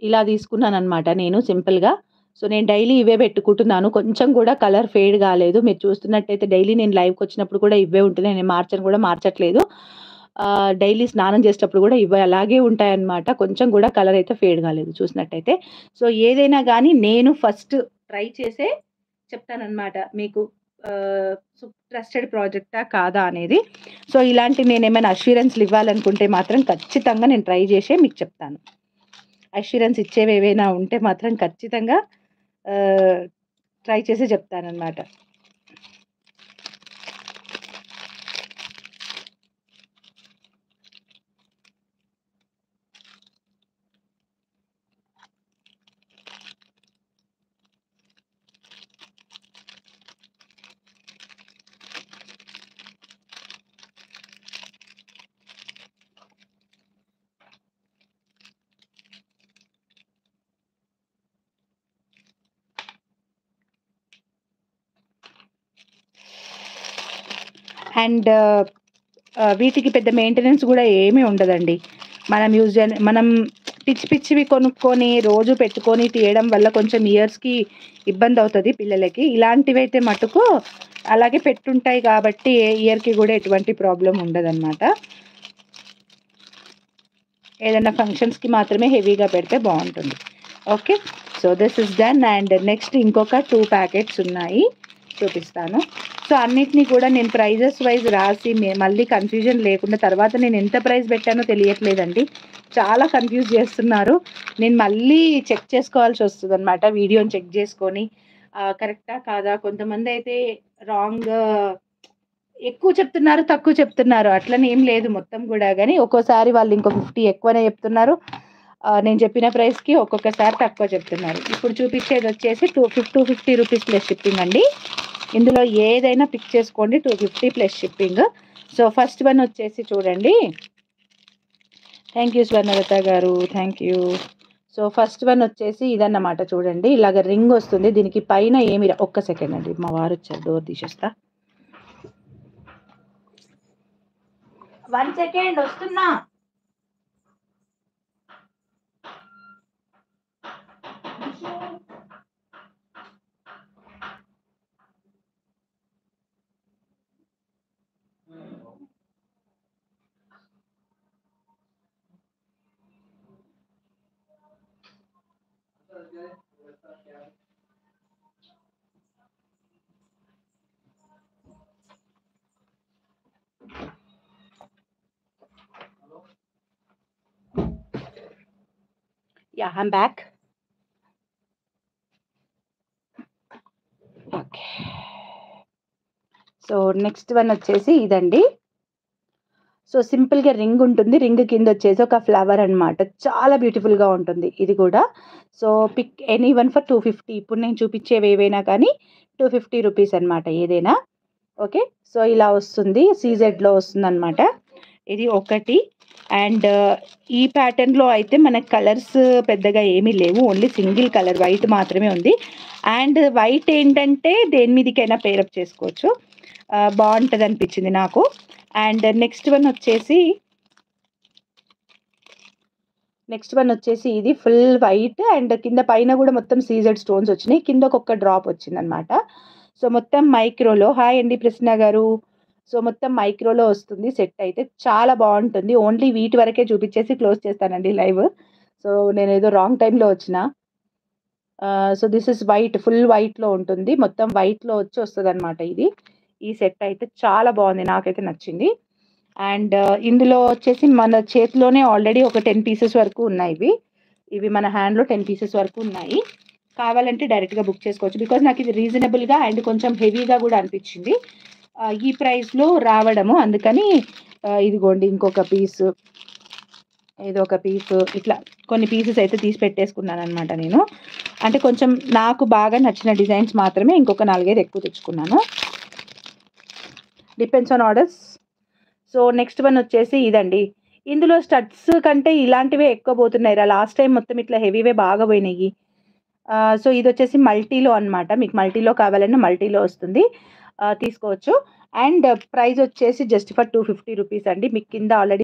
ఇలా తీసుకున్నాననమాట నేను సింపుల్‌గా. సో, నేను డైలీ ఇవే పెట్టుకుంటున్నాను. కొంచెం కూడా కలర్ ఫేడ్ కాలేదు. మీరు చూస్తున్నట్టయితే డైలీ నేను లైవ్‌కొచ్చినప్పుడు కూడా ఇవే ఉంటున్నాయి. నేను మార్చను కూడా మార్చట్లేదు. డైలీ స్నానం చేసేటప్పుడు కూడా ఇవే అలాగే ఉంటాయన్నమాట. కొంచెం కూడా కలర్ అయితే ఫేడ్ కాలేదు చూసినట్టయితే. సో, ఏదైనా గానీ నేను ఫస్ట్ ట్రై చేసే చెప్తానన్నమాట మీకు. ట్రస్టెడ్ ప్రాజెక్టా? కాదా? అనేది. సో, ఇలాంటి నేనేమైనా అష్యూరెన్స్‌లు ఇవ్వాలనుకుంటే మాత్రం ఖచ్చితంగా నేను ట్రై చేసే మీకు చెప్తాను. అష్యూరెన్స్ ఇచ్చేవేవైనా ఉంటే మాత్రం ఖచ్చితంగా ట్రై చేసే చెప్తానన్నమాట. అండ్ వీటికి పెద్ద మెయింటెనెన్స్ గూడా ఏమీ ఉండదండి. మనం పిచ్చి పిచ్చివి కొనుక్కొని, రోజు పెట్టుకొని తీయడం వల్ల కొంచెం ఇయర్స్‌కి ఇబ్బందవుతది పిల్లలకి. ఇలాంటివైతే మటుకు అలాగే పెట్టుంటాయి కాబట్టి ఏ ఇయర్‌కి గూడా ఎటువంటి ప్రాబ్లమ్ ఉండదనమాట. ఏదైనా ఫంక్షన్స్‌కి మాత్రమే హెవీగా పెడితే బావుంటుంది. Okay. So, this is done. And next ఇంకొక 2 ప్యాకెట్స్ ఉన్నాయి. చూపిస్తాను. సో, అన్నిటిని కూడా నేను ప్రైజెస్ వైస్ రాసి మళ్ళీ కన్‌ఫ్యూజన్ లేకుండా తర్వాత నేను ఎంత ప్రైస్ పెట్టానో తెలియట్లేదండి. చాలా కన్‌ఫ్యూజ్ చేస్తున్నారు. నేను మళ్ళీ చెక్ చేసుకోవాల్సొస్తదనమాట. వీడియోని చెక్ చేసుకొని కరెక్టా? కాదా? కొంతమందయితే రాంగ్ ఎక్కువ చెప్తున్నారు, తక్కువ చెప్తున్నారు. అట్లని ఏం లేదు మొత్తం గూడా గానీ, ఒక్కోసారి వాళ్ళు ఇంకో 50 ఎక్కువనే చెప్తున్నారు. నేను చెప్పిన ప్రైస్‌కి ఒక్కొక్కసారి తక్కువ చెప్తున్నారు. ఇప్పుడు చూపిచ్చేదొచ్చేసి 250 రూపీస్ ప్లస్ షిప్పింగ్ అండి. ఇందులో ఏదైనా పిక్ చేసుకోండి 250 plus shipping. So, first one వచ్చేసి చూడండి. థ్యాంక్ యూ స్వర్ణలత గారు. Thank you. So, first one వచ్చేసి ఇదన్నమాట చూడండి. ఇలాగ రింగ్ వస్తుంది. దీనికి పైన ఏమి ఒక్క సెకండ్ అండి. మా వారొచ్చారు. డోర్ తీసేస్తా. 1 సెకండ్ వస్తున్నా. Yeah, I'm back. Okay. So, next one వచ్చేసి ఇదండి. సో, సింపుల్‌గా రింగ్ ఉంటుంది. రింగ్ కిందొచ్చేసి ఒక ఫ్లవర్ అన్నమాట. చాలా బ్యూటిఫుల్‌గా ఉంటుంది ఇది కూడా. So, pick any one for 250. ఇప్పుడు నేను చూపించేవేవైనా కానీ 250 రూపీస్ అన్నమాట ఏదైనా. ఓకే. సో, ఇలా వస్తుంది. సీజెడ్‌లో వస్తుందన్నమాట. ఇది ఒకటి. అండ్ ఈ ప్యాటర్న్‌లో అయితే మనకు కలర్స్ పెద్దగా ఏమీ లేవు. ఓన్లీ సింగిల్ కలర్ వైట్ మాత్రమే ఉంది. అండ్ వైట్ ఏంటంటే దేని మీదకైనా పేరప్ చేసుకోవచ్చు. బావుంటదనిపించింది నాకు. అండ్ నెక్స్ట్ వన్ వచ్చేసి ఇది ఫుల్ వైట్ అండ్ కింద పైన గూడా మొత్తం సీజెడ్ స్టోన్స్ వచ్చినాయి. కింద ఒక్కొక్క డ్రాప్ వచ్చిందనమాట. సో, మొత్తం మైక్రోలో హాయ్ అండి ప్రసన్న గారు. సో, మొత్తం మైక్రోలో వస్తుంది సెట్ అయితే. చాలా బావుంటుంది. ఓన్లీ వీటి వరకే చూపించేసి క్లోజ్ చేస్తానండి లైవ్. సో, నేనేదో రాంగ్ టైమ్‌లో వచ్చిన. So, this is white. Full వైట్‌లో ఉంటుంది. మొత్తం వైట్‌లో వచ్చి వస్తదనమాట ఇది. ఈ సెట్ అయితే చాలా బావుంది. నాకైతే నచ్చింది. అండ్ ఇందులో వచ్చేసి మన చేతిలోనే ఆల్రెడీ ఒక 10 పీసెస్ వరకు ఉన్నాయి ఇవి. ఇవి మన హ్యాండ్‌లో 10 పీసెస్ వరకు ఉన్నాయి. కావాలంటే డైరెక్ట్‌గా బుక్ చేసుకోవచ్చు. బికాజ్ నాకు ఇది రీజనబుల్‌గా అండ్ కొంచెం హెవీగా గూడా అనిపించింది. ఈ ప్రైస్‌లో రావడము. అందుకని ఇదిగోండి ఇంకొక పీసు, ఇదొక పీసు ఇట్లా కొన్ని పీసెస్ అయితే తీసి పెట్టేసుకున్నాననమాట నేను. అంటే కొంచెం నాకు బాగా నచ్చిన డిజైన్స్ మాత్రమే ఇంకొక 4, 5 ఎక్కువ తెచ్చుకున్నాను. Depends on orders. So, next one వచ్చేసి ఇదండి. ఇందులో స్టడ్స్ కంటే ఇలాంటివే ఎక్కువ పోతున్నాయిరా. లాస్ట్ టైమ్ మొత్తం ఇట్లా హెవీవే బాగా పోయినాయి. సో, ఇదొచ్చేసి మల్టీలో అన్నమాట. మీకు మల్టీలో కావాలన్నా మల్టీలో వస్తుంది. తీసుకోవచ్చు. అండ్ ప్రైస్ వచ్చేసి జస్ట్ ఫర్ 250 రూపీస్ అండి. మీకు కింద ఆల్రెడీ